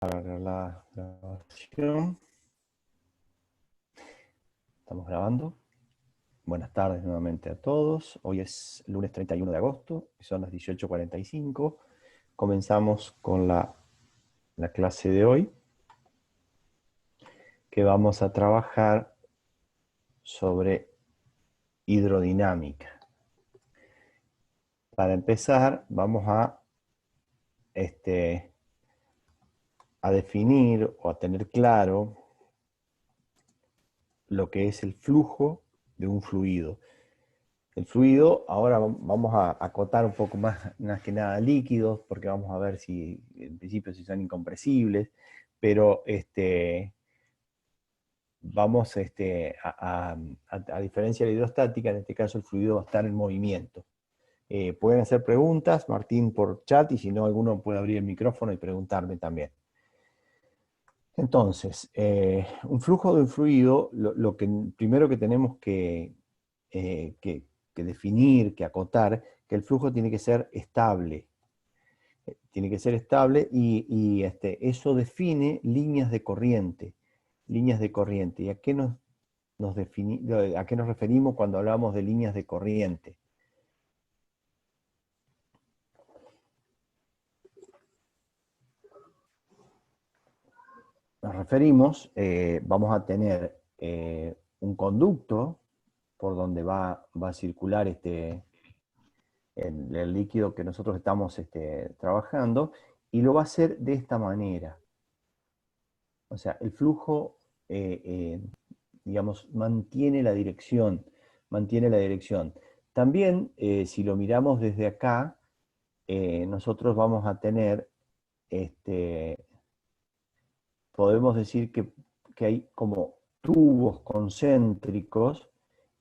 Para la grabación. Estamos grabando. Buenas tardes nuevamente a todos. Hoy es lunes 31 de agosto y son las 18:45. Comenzamos con la clase de hoy, que vamos a trabajar sobre hidrodinámica. Para empezar, vamos a definir o a tener claro lo que es el flujo de un fluido. El fluido, ahora vamos a acotar un poco más que nada líquidos, porque vamos a ver si, en principio, si son incompresibles, pero vamos a diferencia de la hidrostática, en este caso el fluido va a estar en movimiento. Pueden hacer preguntas, Martín, por chat, y si no, alguno puede abrir el micrófono y preguntarme también. Entonces, un flujo de un fluido, lo que primero que tenemos que definir, que acotar, que el flujo tiene que ser estable. Tiene que ser estable y eso define líneas de corriente. Líneas de corriente. ¿Y a qué a qué nos referimos cuando hablamos de líneas de corriente? Nos referimos, vamos a tener un conducto por donde va a circular el líquido que nosotros estamos trabajando, y lo va a hacer de esta manera. O sea, el flujo, digamos, mantiene la dirección, mantiene la dirección. También, si lo miramos desde acá, nosotros vamos a tener, podemos decir que hay como tubos concéntricos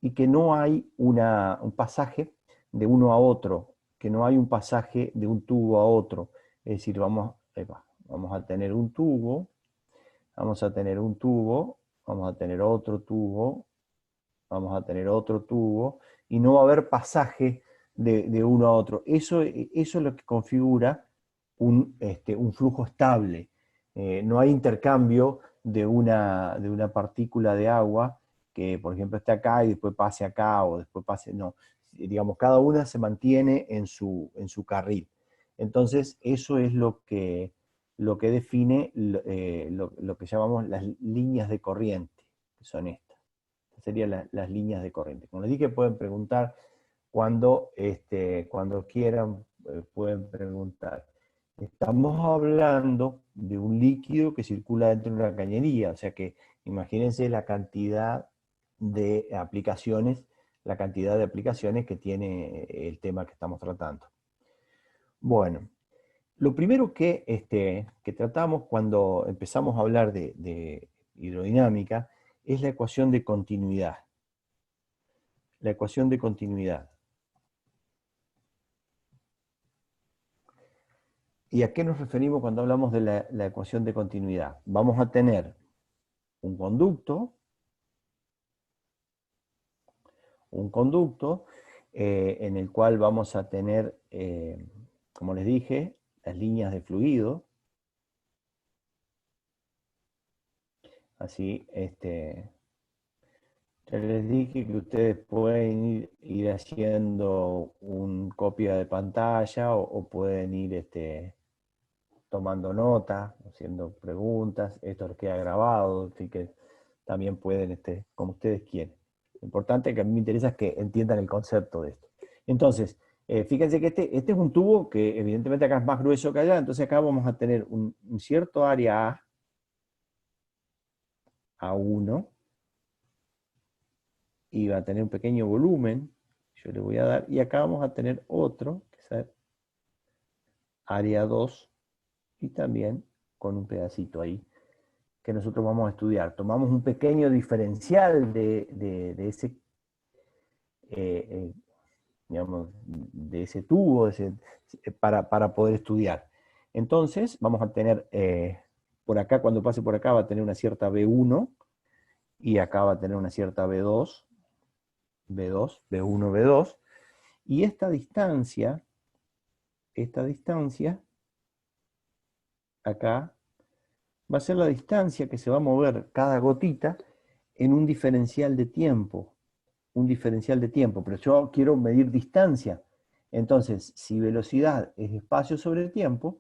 y que no hay un pasaje de uno a otro, que no hay un pasaje de un tubo a otro. Es decir, vamos a tener un tubo, vamos a tener un tubo, vamos a tener otro tubo, vamos a tener otro tubo, y no va a haber pasaje de uno a otro. Eso es lo que configura un flujo estable. No hay intercambio de una partícula de agua que, por ejemplo, esté acá y después pase acá o después pase, no. Digamos, cada una se mantiene en su carril. Entonces, eso es lo que define lo que llamamos las líneas de corriente, que son estas. Serían las líneas de corriente. Como les dije, pueden preguntar cuando quieran, pueden preguntar. Estamos hablando de un líquido que circula dentro de una cañería, o sea que imagínense la cantidad de aplicaciones que tiene el tema que estamos tratando. Bueno, lo primero que tratamos cuando empezamos a hablar de hidrodinámica es la ecuación de continuidad. La ecuación de continuidad. ¿Y a qué nos referimos cuando hablamos de la ecuación de continuidad? Vamos a tener un conducto en el cual vamos a tener, como les dije, las líneas de fluido. Así, ya les dije que ustedes pueden ir haciendo un copia de pantalla o pueden ir tomando nota, haciendo preguntas. Esto les queda grabado, así que también pueden, como ustedes quieren. Lo importante que a mí me interesa es que entiendan el concepto de esto. Entonces, fíjense que este es un tubo que evidentemente acá es más grueso que allá, entonces acá vamos a tener un cierto área A1, y va a tener un pequeño volumen, yo le voy a dar, y acá vamos a tener otro, que es área 2, y también con un pedacito ahí que nosotros vamos a estudiar. Tomamos un pequeño diferencial de ese, digamos, de ese tubo, para poder estudiar. Entonces, vamos a tener, por acá, cuando pase por acá, va a tener una cierta B1, y acá va a tener una cierta B2, B2, B1, B2, y esta distancia, acá, va a ser la distancia que se va a mover cada gotita en un diferencial de tiempo. Un diferencial de tiempo, pero yo quiero medir distancia. Entonces, si velocidad es espacio sobre tiempo,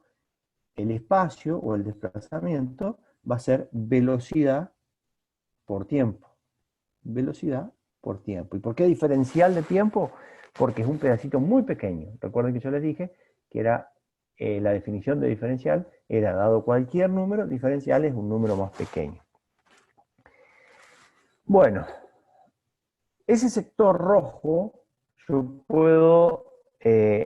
el espacio o el desplazamiento va a ser velocidad por tiempo. Velocidad por tiempo. ¿Y por qué diferencial de tiempo? Porque es un pedacito muy pequeño. Recuerden que yo les dije que era la definición de diferencial era dado cualquier número, diferencial es un número más pequeño. Bueno, ese sector rojo yo puedo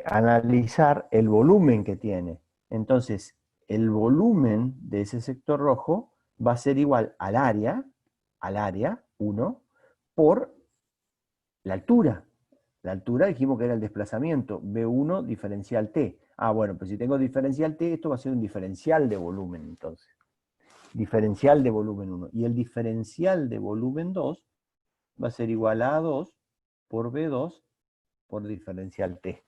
analizar el volumen que tiene. Entonces, el volumen de ese sector rojo va a ser igual al área 1, por la altura. La altura dijimos que era el desplazamiento, B1 diferencial T. Ah, bueno, pues si tengo diferencial T, esto va a ser un diferencial de volumen entonces. Diferencial de volumen 1. Y el diferencial de volumen 2 va a ser igual a A2 por B2 por diferencial T.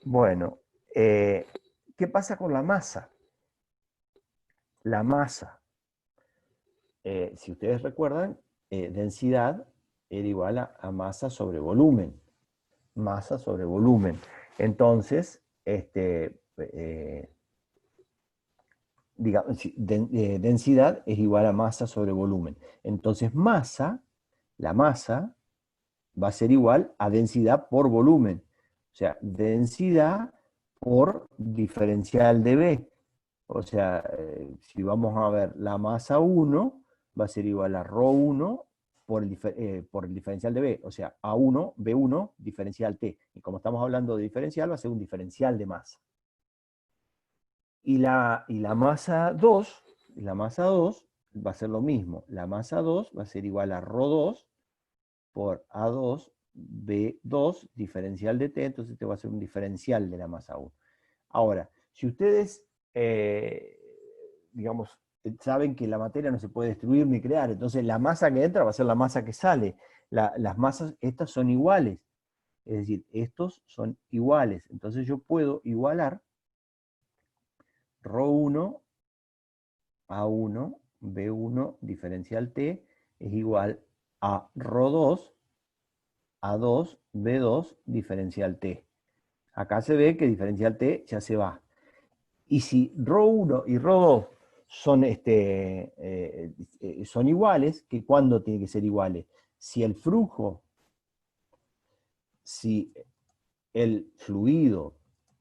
Bueno, ¿qué pasa con la masa? La masa, si ustedes recuerdan, densidad era igual a masa sobre volumen. Masa sobre volumen. Entonces, digamos, densidad es igual a masa sobre volumen. Entonces, la masa va a ser igual a densidad por volumen. O sea, densidad por diferencial de B. O sea, si vamos a ver la masa 1, va a ser igual a ρ1 por el diferencial de B. O sea, A1, B1, diferencial T. Y como estamos hablando de diferencial, va a ser un diferencial de masa. Y la masa 2, va a ser lo mismo. La masa 2 va a ser igual a ρ2 por A2, B2, diferencial de T, entonces te va a ser un diferencial de la masa 1. Ahora, si ustedes, digamos, saben que la materia no se puede destruir ni crear, entonces la masa que entra va a ser la masa que sale. Las masas, estas son iguales, es decir, estos son iguales. Entonces yo puedo igualar ρ1 A1, B1, diferencial T, es igual a ρ2 A2, B2, diferencial T. Acá se ve que diferencial T ya se va. Y si ρ1 y ρ2 son iguales, ¿que cuándo tiene que ser iguales? Si el fluido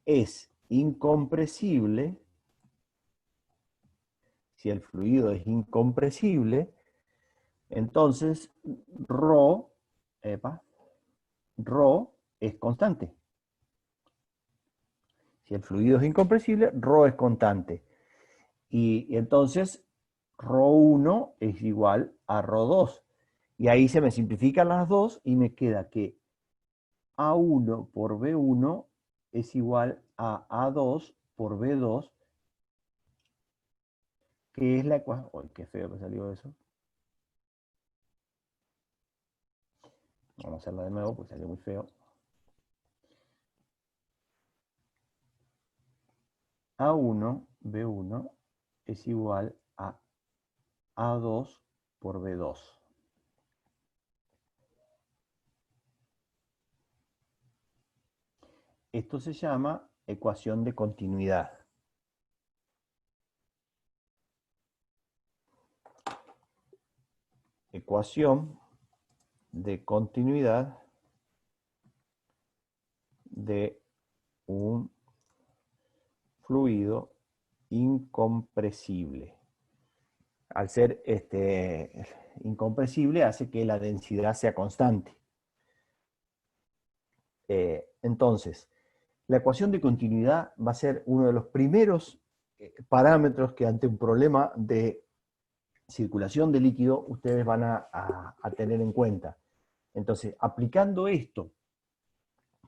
es incompresible, entonces ρ es constante. Si el fluido es incompresible, ρ es constante. Y entonces ρ1 es igual a ρ2. Y ahí se me simplifican las dos y me queda que A1 por B1 es igual a A2 por B2, que es la ecuación. ¡Uy, qué feo que salió eso! Vamos a hacerla de nuevo, porque salió muy feo. A1, B1 es igual a A2 por B2. Esto se llama ecuación de continuidad. Ecuación de continuidad de un fluido incompresible. Al ser incompresible hace que la densidad sea constante. Entonces, la ecuación de continuidad va a ser uno de los primeros parámetros que ante un problema de circulación de líquido ustedes van a tener en cuenta. Entonces, aplicando esto,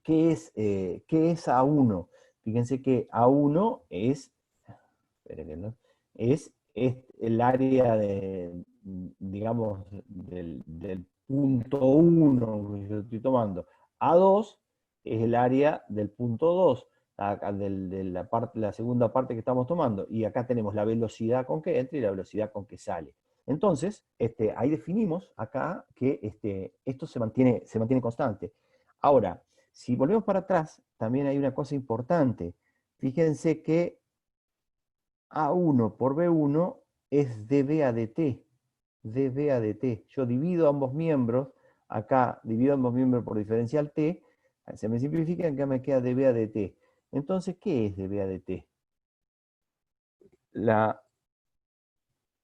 ¿qué es A1? Fíjense que A1 es el área digamos, del punto 1 que yo estoy tomando. A2 es el área del punto 2. de la segunda parte que estamos tomando, y acá tenemos la velocidad con que entra y la velocidad con que sale. Entonces, ahí definimos acá que esto se mantiene constante. Ahora, si volvemos para atrás, también hay una cosa importante. Fíjense que A1 por B1 es dB a dt. dB a dt. Yo divido ambos miembros, acá divido ambos miembros por diferencial t, se me simplifica, acá me queda dB a dt. Entonces, ¿qué es dB a dt? La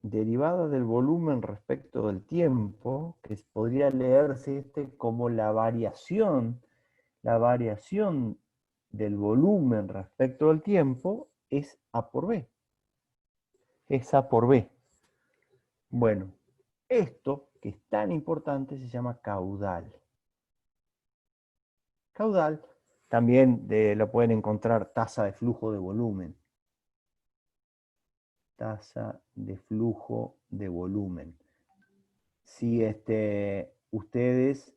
derivada del volumen respecto del tiempo, que podría leerse como la variación del volumen respecto al tiempo, es A por B. Es A por B. Bueno, esto que es tan importante se llama caudal. Caudal también lo pueden encontrar tasa de flujo de volumen. Tasa de flujo de volumen. Si ustedes,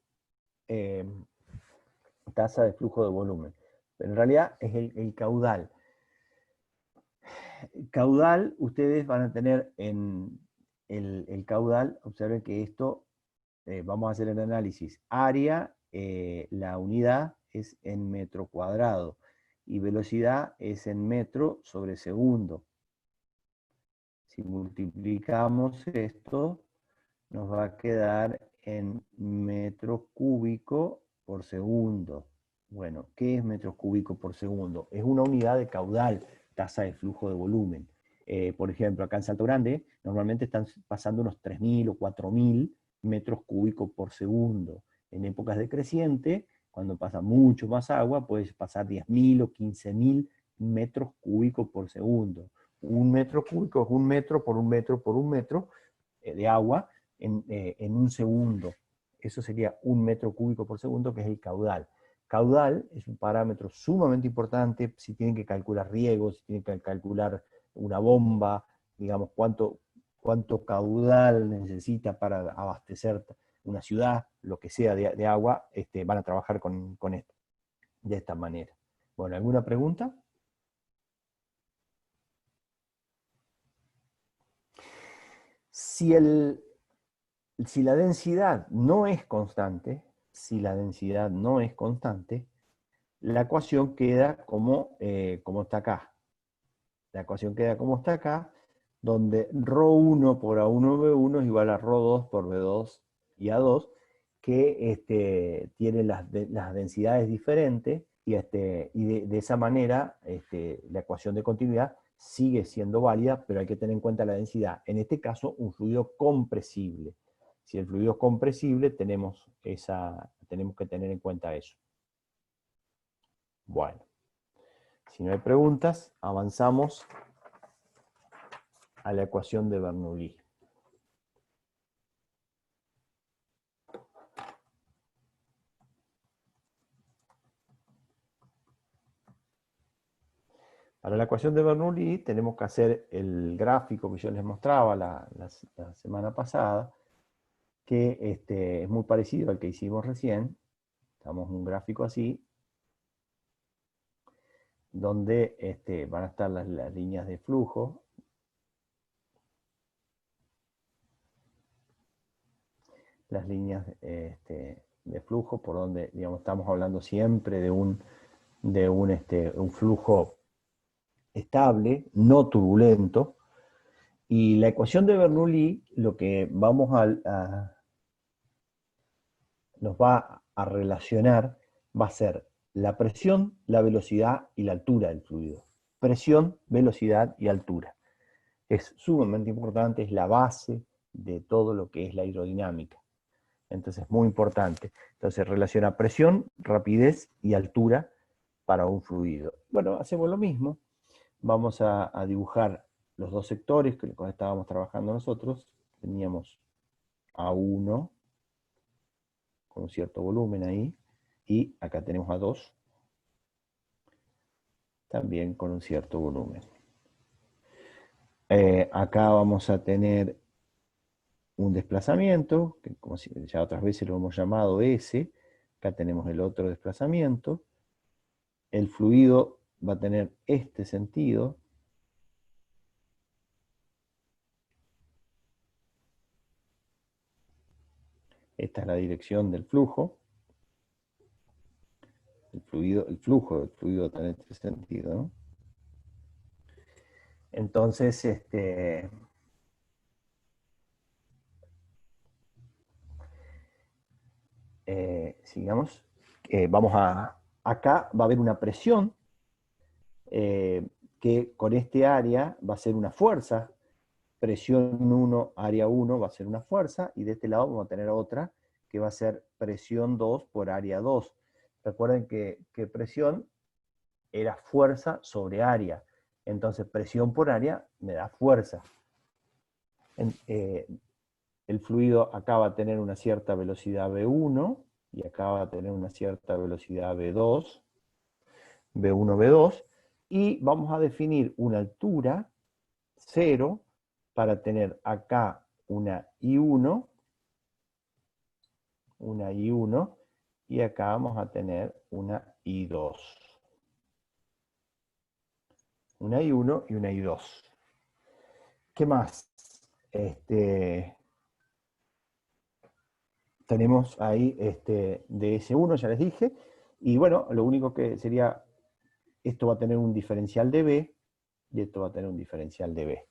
tasa de flujo de volumen, pero en realidad es el caudal. Caudal, ustedes van a tener en el caudal, observen que esto, vamos a hacer el análisis, área, la unidad es en metro cuadrado, y velocidad es en metro sobre segundo. Si multiplicamos esto, nos va a quedar en metros cúbicos por segundo. Bueno, ¿qué es metros cúbicos por segundo? Es una unidad de caudal, tasa de flujo de volumen. Por ejemplo, acá en Salto Grande, normalmente están pasando unos 3.000 o 4.000 metros cúbicos por segundo. En épocas decrecientes, cuando pasa mucho más agua, puede pasar 10.000 o 15.000 metros cúbicos por segundo. Un metro cúbico es un metro por un metro por un metro de agua en un segundo. Eso sería un metro cúbico por segundo, que es el caudal. Caudal es un parámetro sumamente importante si tienen que calcular riegos, si tienen que calcular una bomba, digamos, cuánto caudal necesita para abastecer una ciudad, lo que sea de agua, van a trabajar con esto, de esta manera. Bueno, ¿alguna pregunta? Si si la densidad no es constante, si la densidad no es constante, la ecuación queda como está acá. La ecuación queda como está acá, donde ρ1 por A1B1 es igual a ρ2 por B2 y A2, que tienen las densidades diferentes, y de esa manera la ecuación de continuidad sigue siendo válida, pero hay que tener en cuenta la densidad. En este caso, un fluido compresible. Si el fluido es compresible, tenemos que tener en cuenta eso. Bueno, si no hay preguntas, avanzamos a la ecuación de Bernoulli. Para la ecuación de Bernoulli tenemos que hacer el gráfico que yo les mostraba la semana pasada, que es muy parecido al que hicimos recién. Damos un gráfico así, donde van a estar las líneas de flujo. Las líneas de flujo, por donde, digamos, estamos hablando siempre de un flujo estable, no turbulento. Y la ecuación de Bernoulli, lo que nos va a relacionar va a ser la presión, la velocidad y la altura del fluido. Presión, velocidad y altura. Es sumamente importante, es la base de todo lo que es la aerodinámica. Entonces, muy importante. Entonces, relaciona presión, rapidez y altura para un fluido. Bueno, hacemos lo mismo. Vamos a dibujar los dos sectores que estábamos trabajando nosotros. Teníamos A1 con un cierto volumen ahí, y acá tenemos A2 también con un cierto volumen. Acá vamos a tener un desplazamiento, que como ya otras veces lo hemos llamado S. Acá tenemos el otro desplazamiento. El fluido va a tener este sentido. Esta es la dirección del flujo. El flujo del fluido va a tener este sentido, ¿no? Entonces, sigamos, acá va a haber una presión que con este área va a ser una fuerza, presión 1, área 1 va a ser una fuerza, y de este lado vamos a tener otra que va a ser presión 2 por área 2. Recuerden que presión era fuerza sobre área, entonces presión por área me da fuerza. El fluido acá va a tener una cierta velocidad V1, y acá va a tener una cierta velocidad V2, V1, V2, y vamos a definir una altura 0 para tener acá una I1, y acá vamos a tener una I2. Una I1 y una I2. ¿Qué más? Tenemos ahí DS1, ya les dije, y bueno, lo único que sería, esto va a tener un diferencial de B, y esto va a tener un diferencial de B.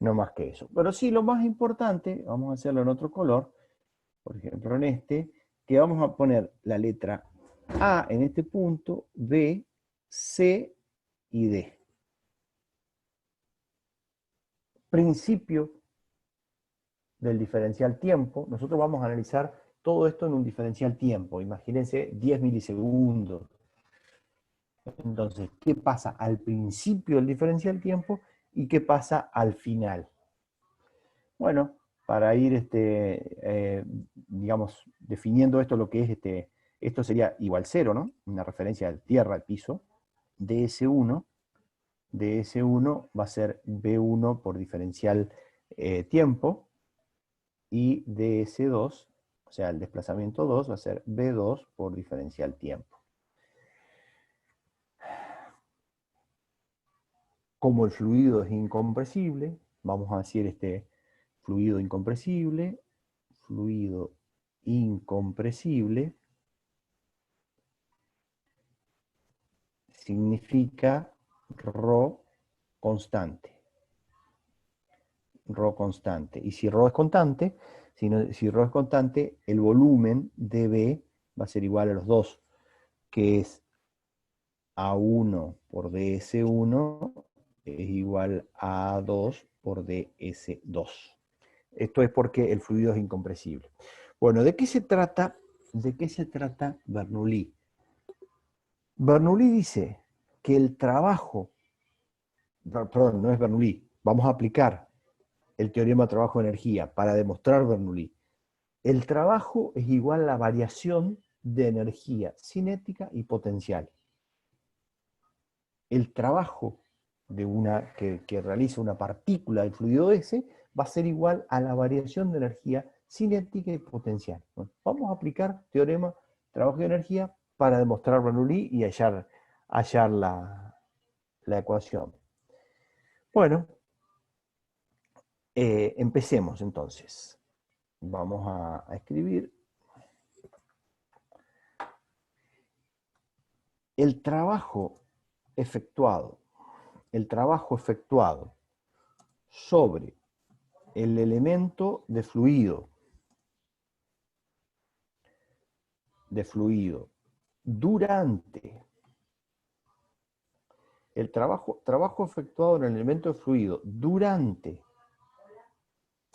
No más que eso. Pero sí, lo más importante, vamos a hacerlo en otro color, por ejemplo en este, que vamos a poner la letra A en este punto, B, C y D. Principio del diferencial tiempo. Nosotros vamos a analizar todo esto en un diferencial tiempo. Imagínense 10 milisegundos. Entonces, ¿qué pasa al principio del diferencial tiempo y qué pasa al final? Bueno, para ir, digamos, definiendo esto, lo que es, esto sería igual 0, ¿no? Una referencia de tierra al piso. DS1 va a ser B1 por diferencial tiempo, y DS2, o sea, el desplazamiento 2 va a ser B2 por diferencial tiempo. Como el fluido es incompresible, vamos a decir fluido incompresible significa ρ constante. Rho constante. Y si Rho es constante, si Rho es constante, el volumen de B va a ser igual a los dos, que es A1 por DS1 es igual a A2 por DS2. Esto es porque el fluido es incompresible. Bueno, ¿de qué se trata? ¿De qué se trata Bernoulli? Bernoulli dice que el trabajo, perdón, no es Bernoulli, vamos a aplicar el teorema de trabajo-energía para demostrar Bernoulli. El trabajo es igual a la variación de energía cinética y potencial. El trabajo que realiza una partícula del fluido S va a ser igual a la variación de energía cinética y potencial. Bueno, vamos a aplicar teorema trabajo y energía para demostrar Bernoulli y hallar la ecuación. Bueno, empecemos entonces. Vamos a escribir. El trabajo efectuado sobre el elemento de fluido durante el trabajo efectuado en el elemento de fluido durante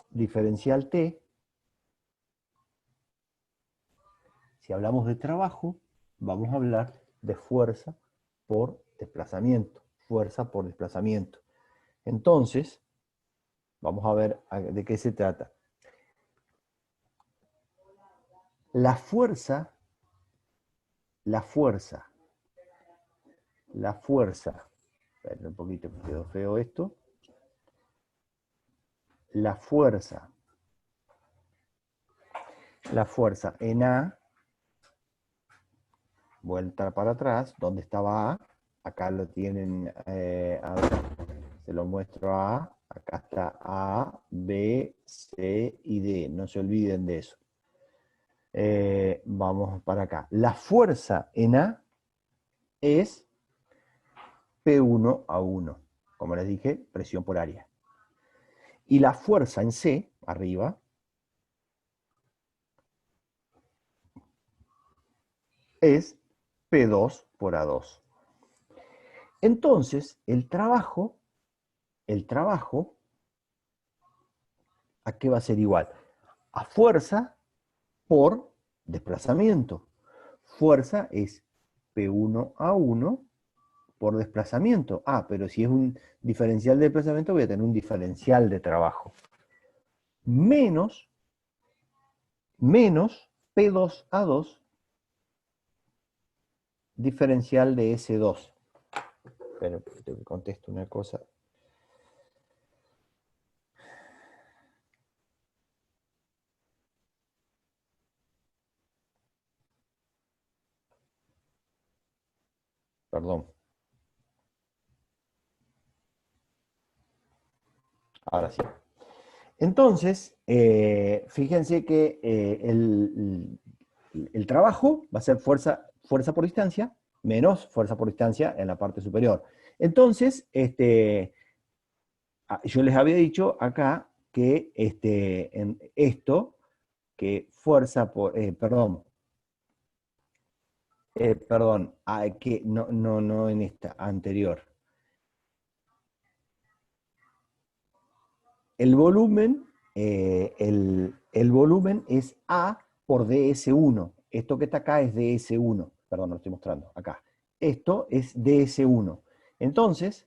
diferencial T. Si hablamos de trabajo, vamos a hablar de fuerza por desplazamiento. Entonces, vamos a ver de qué se trata. La fuerza, esperen un poquito que quedó feo esto. La fuerza en A, vuelta para atrás, donde estaba A, acá lo tienen, a ver, se lo muestro acá está A, B, C y D, no se olviden de eso. Vamos para acá. La fuerza en A es P1 a 1, como les dije, presión por área. Y la fuerza en C, arriba, es P2 por A2. Entonces, el trabajo, ¿a qué va a ser igual? A fuerza por desplazamiento. Fuerza es P1 a 1 por desplazamiento. Ah, pero si es un diferencial de desplazamiento, voy a tener un diferencial de trabajo. Menos P2A2 diferencial de S2. Pero te contesto una cosa. Perdón. Ahora sí. Entonces, fíjense que el trabajo va a ser fuerza por distancia menos fuerza por distancia en la parte superior. Entonces, yo les había dicho acá que en esto, que fuerza por, que no en esta anterior. El volumen, el volumen es A por ds1. Esto que está acá es ds1. Perdón, no lo estoy mostrando. Acá. Esto es ds1. Entonces,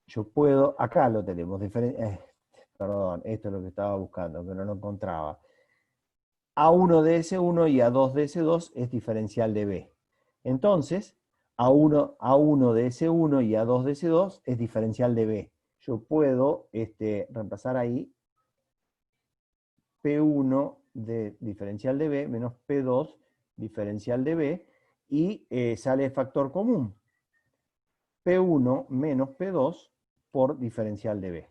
yo puedo, acá lo tenemos, perdón, esto es lo que estaba buscando, pero no lo encontraba. A1 ds1 y A2 ds2 es diferencial de B. Entonces, A1 ds1 y A2 ds2 es diferencial de B. Yo puedo reemplazar ahí P1 de diferencial de B menos P2 diferencial de B y sale factor común. P1 menos P2 por diferencial de B.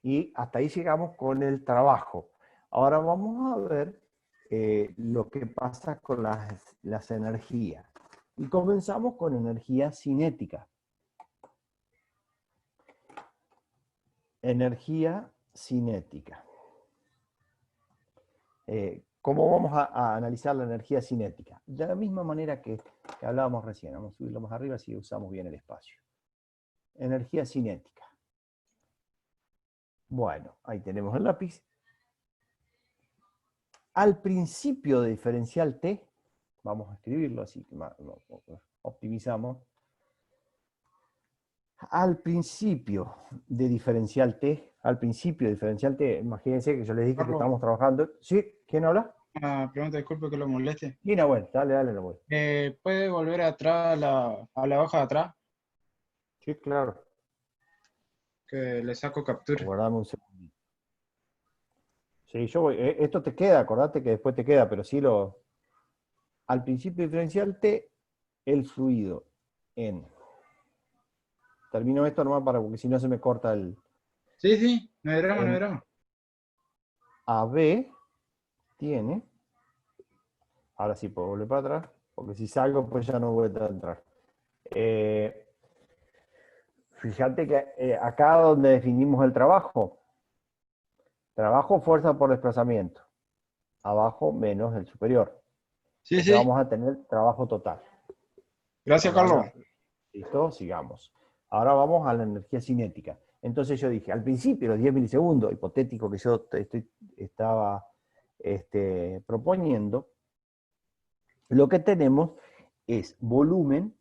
Y hasta ahí llegamos con el trabajo. Ahora vamos a ver lo que pasa con las energías. Y comenzamos con energía cinética. Energía cinética. ¿Cómo vamos a analizar la energía cinética? De la misma manera que hablábamos recién. Vamos a subirlo más arriba si usamos bien el espacio. Energía cinética. Bueno, ahí tenemos el lápiz. Al principio de diferencial T, vamos a escribirlo así que optimizamos. Al principio de diferencial T, imagínense que yo les dije que Carlos, estamos trabajando. ¿Sí? ¿Quién habla? una pregunta, disculpe que lo moleste. Gina, bueno, dale, lo voy. ¿Puede volver atrás a la hoja de atrás? Sí, claro. Que le saco captura. Guardame un segundo. Sí, yo voy. Esto te queda, acordate que después te queda, pero sí lo. Al principio diferencial T, el fluido en. Termino esto nomás para, porque si no se me corta el. Sí, sí, no hay drama, no hay En drama. AB tiene. Ahora sí puedo volver para atrás, porque si salgo, pues ya no voy a entrar. Eh, Fíjate que acá donde definimos el trabajo, fuerza por desplazamiento, abajo menos el superior. Sí, Entonces sí. vamos a tener trabajo total. Gracias, Carlos. ¿Listo? Sigamos. Ahora vamos a la energía cinética. Entonces yo dije, al principio, los 10 milisegundos, hipotético que yo estaba proponiendo, lo que tenemos es volumen,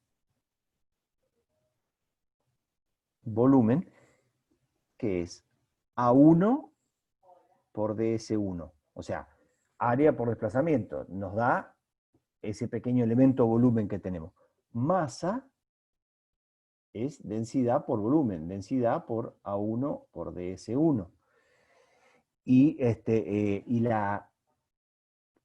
que es A1 por ds1. O sea, área por desplazamiento. Nos da ese pequeño elemento volumen que tenemos. Masa es densidad por volumen, densidad por A1 por ds1. Y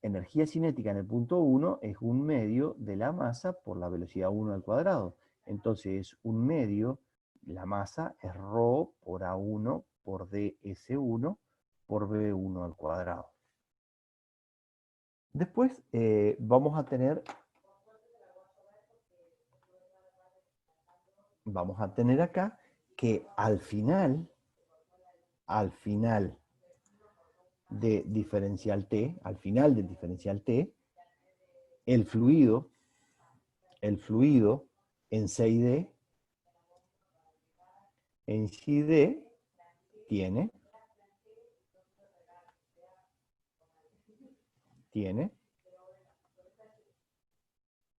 energía cinética en el punto 1 es 1/2 de la masa por la velocidad 1 al cuadrado. Entonces es 1/2, la masa es ρ por A1 por ds1 por V1 al cuadrado. Después vamos a tener acá que al final de diferencial T, al final del diferencial T, el fluido en 6D, en 6D tiene,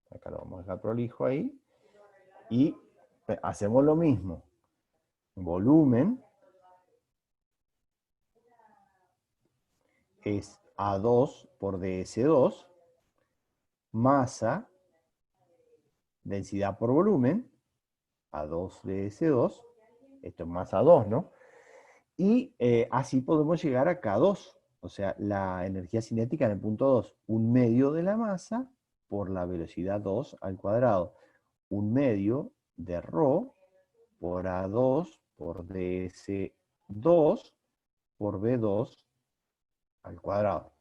acá lo vamos a dejar prolijo ahí, y hacemos lo mismo, volumen es A2 por ds2, masa, densidad por volumen, A2 ds2, esto es masa 2, ¿no? Y así podemos llegar a K2, o sea, la energía cinética en el punto 2, 1/2 de la masa por la velocidad 2 al cuadrado, 1/2 de ρ por A2 por ds2 por V2 al cuadrado.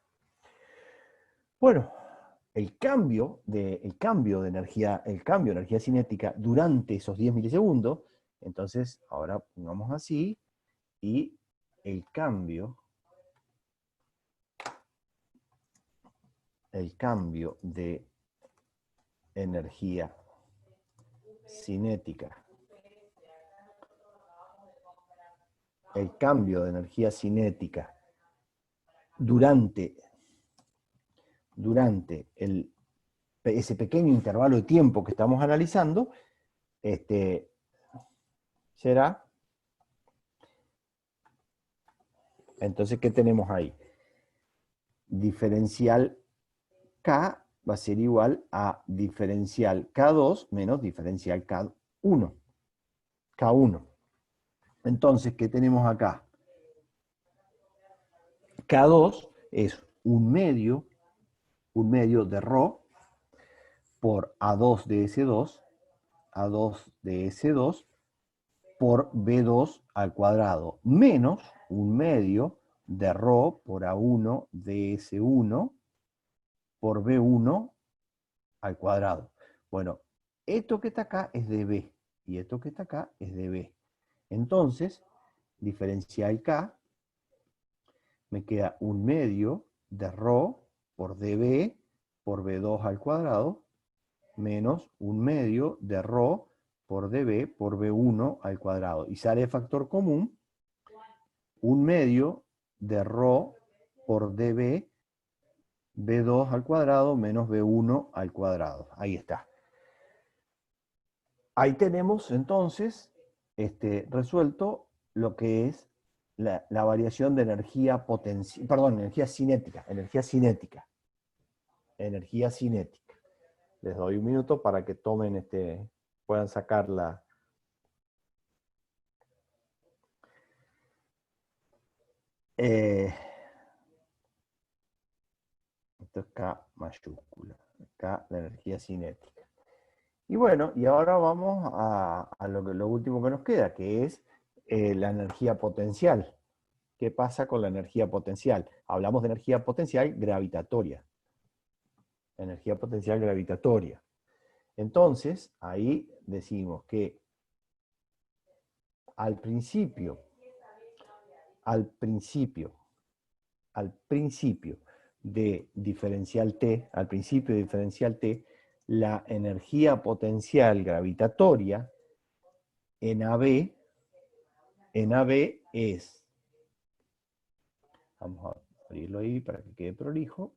Bueno, el cambio de energía cinética durante esos 10 milisegundos, entonces ahora pongamos así, y el cambio de energía cinética, durante ese pequeño intervalo de tiempo que estamos analizando, será, entonces, ¿qué tenemos ahí? Diferencial K va a ser igual a diferencial K2 menos diferencial K1. Entonces, ¿qué tenemos acá? K2 es 1/2 de ρ por A2 de S2 por V2 al cuadrado, menos 1/2 de ρ por A1 de S1 por V1 al cuadrado. Bueno, esto que está acá es de B, y esto que está acá es de B. Entonces, diferencial K, me queda 1/2 de ρ por dB por V2 al cuadrado, menos 1/2 de ρ por dB por V1 al cuadrado. Y sale factor común, 1/2 de ρ por dB V2 al cuadrado menos V1 al cuadrado. Ahí está. Ahí tenemos entonces resuelto lo que es la variación de energía potencial, perdón, energía cinética. Les doy un minuto para que tomen puedan sacar la. Esto es K mayúscula, K la energía cinética. Y bueno, y ahora vamos a lo último que nos queda, que es la energía potencial. ¿Qué pasa con la energía potencial? Hablamos de energía potencial gravitatoria. Energía potencial gravitatoria. Entonces, ahí decimos que al principio de diferencial T, la energía potencial gravitatoria en AB es, vamos a abrirlo ahí para que quede prolijo.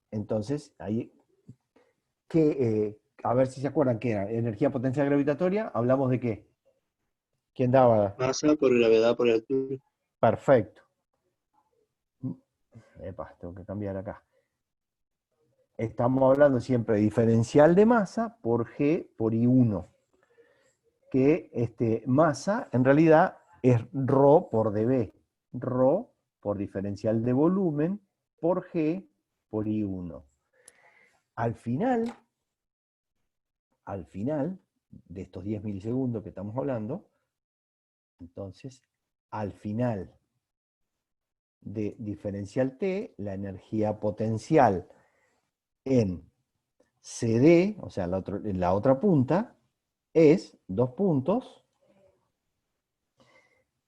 Entonces, ahí, a ver si se acuerdan qué era, energía potencial gravitatoria, hablamos de qué. ¿Quién daba? Masa por gravedad por altura. Perfecto. Epa, tengo que cambiar acá. Estamos hablando siempre de diferencial de masa por G por I1. Que masa en realidad es ρ por dB. ρ por diferencial de volumen por G por I1. Al final de estos 10 milisegundos que estamos hablando, entonces, al final de diferencial T, la energía potencial en CD, o sea, en la otra punta, es 2 puntos,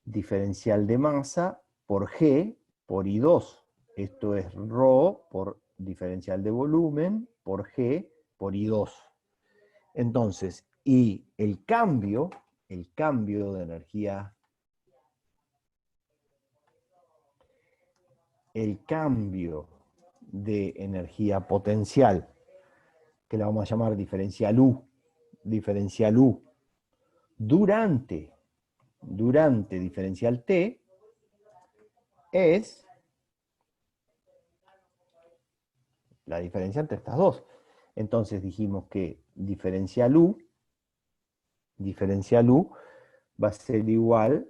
diferencial de masa por G por I2. Esto es ρ por diferencial de volumen por G por I2. Entonces, y el cambio de energía, potencial, que la vamos a llamar diferencial U, durante diferencial T, es la diferencia entre estas dos. Entonces dijimos que diferencial U va a ser igual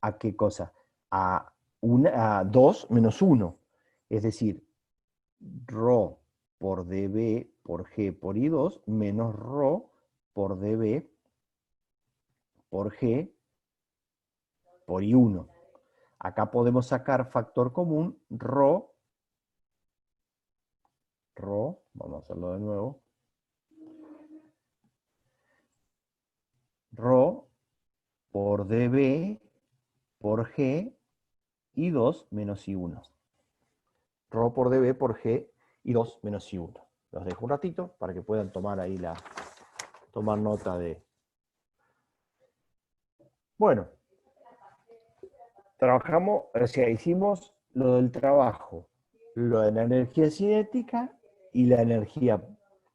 a ¿qué cosa? A 2 menos 1. Es decir, ρ por dB por G por I2 menos ρ por dB por G por I1. Acá podemos sacar factor común, ρ, vamos a hacerlo de nuevo, ρ por dB por G I2 menos I1. ρ por dB por G I2 menos I1. Los dejo un ratito para que puedan tomar ahí tomar nota de... Bueno, trabajamos, o sea, hicimos lo del trabajo, lo de la energía cinética y la energía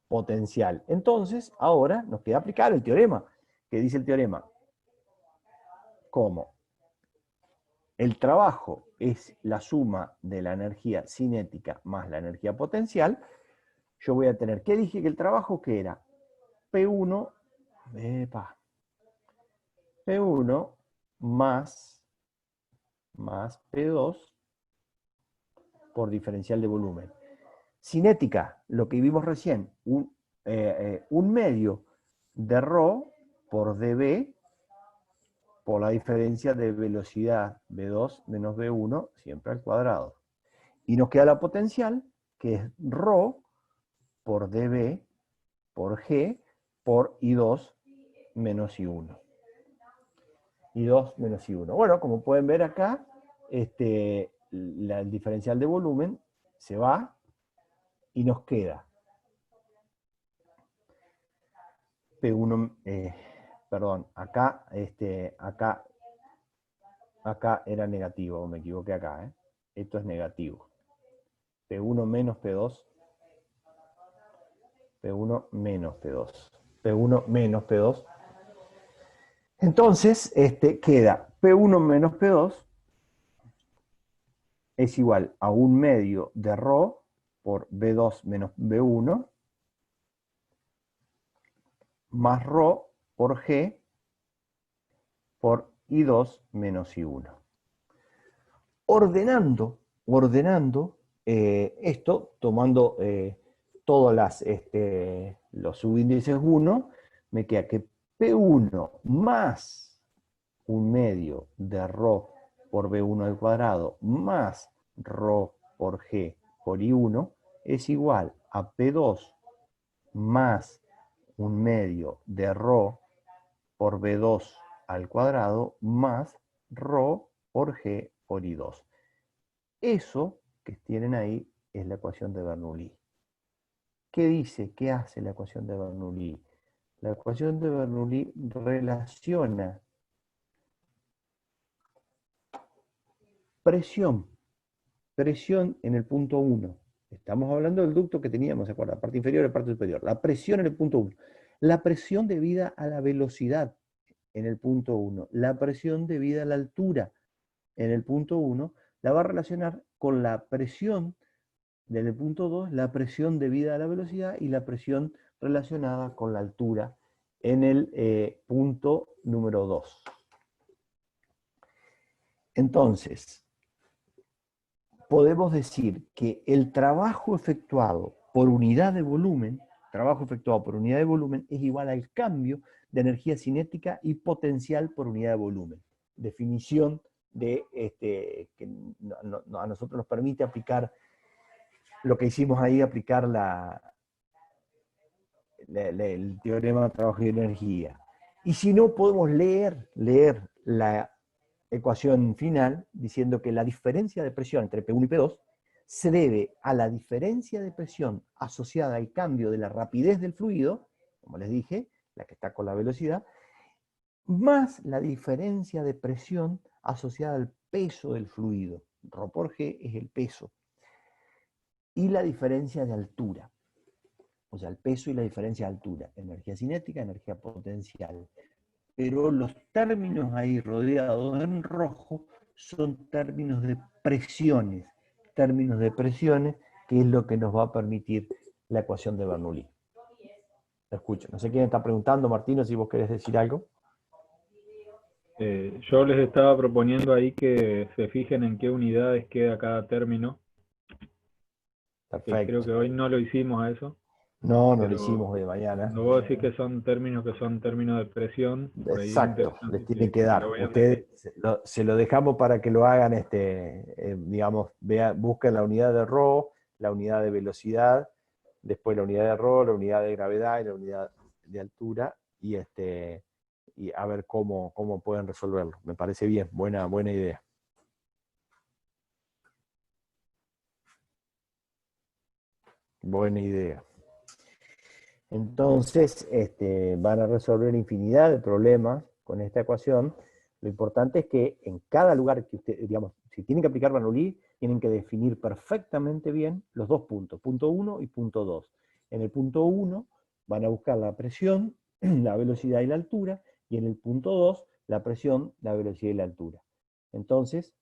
potencial. Entonces, ahora nos queda aplicar el teorema. ¿Qué dice el teorema? ¿Cómo? El trabajo es la suma de la energía cinética más la energía potencial. Yo voy a tener, ¿qué dije que el trabajo qué era? P1, P1 más P2 por diferencial de volumen. Cinética, lo que vimos recién, un medio de ρ por dB por la diferencia de velocidad V2 menos V1 siempre al cuadrado. Y nos queda la potencial, que es ρ por dB por G por I2 menos I1. I2 menos I1. Bueno, como pueden ver acá, el diferencial de volumen se va y nos queda P1, perdón, acá era negativo, me equivoqué acá, esto es negativo. P1 menos P2, P1 menos P2, P1 menos P2. Entonces, queda P1 menos P2 es igual a un medio de ρ por V2 menos V1 más ρ por G por I2 menos I1. Ordenando esto, tomando todos los subíndices 1, me queda que P1 más un medio de ρ por V1 al cuadrado más ρ por G por I1 es igual a P2 más un medio de ρ por V2 al cuadrado más ρ por G por I2. Eso que tienen ahí es la ecuación de Bernoulli. ¿Qué dice? ¿Qué hace la ecuación de Bernoulli? La ecuación de Bernoulli relaciona presión en el punto 1. Estamos hablando del ducto que teníamos, ¿se acuerdan? Parte inferior y parte superior. La presión en el punto 1. La presión debida a la velocidad en el punto 1. La presión debida a la altura en el punto 1 la va a relacionar con la presión del punto 2, la presión debida a la velocidad y la presión relacionada con la altura en el punto número 2. Entonces, podemos decir que el trabajo efectuado por unidad de volumen, es igual al cambio de energía cinética y potencial por unidad de volumen. Definición de que a nosotros nos permite aplicar lo que hicimos ahí, aplicar el teorema de trabajo y energía. Y si no, podemos leer la ecuación final diciendo que la diferencia de presión entre P1 y P2 se debe a la diferencia de presión asociada al cambio de la rapidez del fluido, como les dije, la que está con la velocidad, más la diferencia de presión asociada al peso del fluido. Rho por G es el peso. Y la diferencia de altura. O sea, el peso y la diferencia de altura. Energía cinética, energía potencial. Pero los términos ahí rodeados en rojo son términos de presiones. Términos de presiones, que es lo que nos va a permitir la ecuación de Bernoulli. Te escucho. No sé quién está preguntando, Martino, si vos querés decir algo. Yo les estaba proponiendo ahí que se fijen en qué unidades queda cada término. Perfecto. Creo que hoy no lo hicimos a eso. No lo hicimos de mañana. Cuando vos decís que son términos de presión, por ahí exacto, les tiene que dar. Ustedes se lo dejamos para que lo hagan, digamos, busquen la unidad de Rho, la unidad de velocidad, después la unidad de Rho, la unidad de gravedad y la unidad de altura, y a ver cómo pueden resolverlo. Me parece bien, buena idea. Buena idea. Entonces, van a resolver infinidad de problemas con esta ecuación. Lo importante es que en cada lugar que ustedes, digamos, si tienen que aplicar Bernoulli, tienen que definir perfectamente bien los dos puntos, punto 1 y punto 2. En el punto 1 van a buscar la presión, la velocidad y la altura, y en el punto 2 la presión, la velocidad y la altura. Entonces,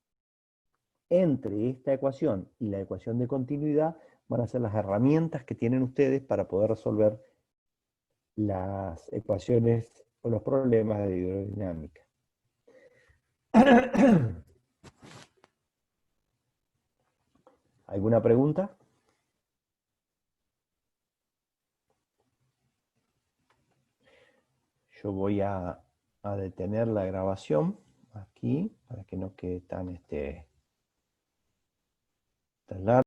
entre esta ecuación y la ecuación de continuidad van a ser las herramientas que tienen ustedes para poder resolver las ecuaciones o los problemas de hidrodinámica. ¿Alguna pregunta? Yo voy a detener la grabación aquí para que no quede tan largo.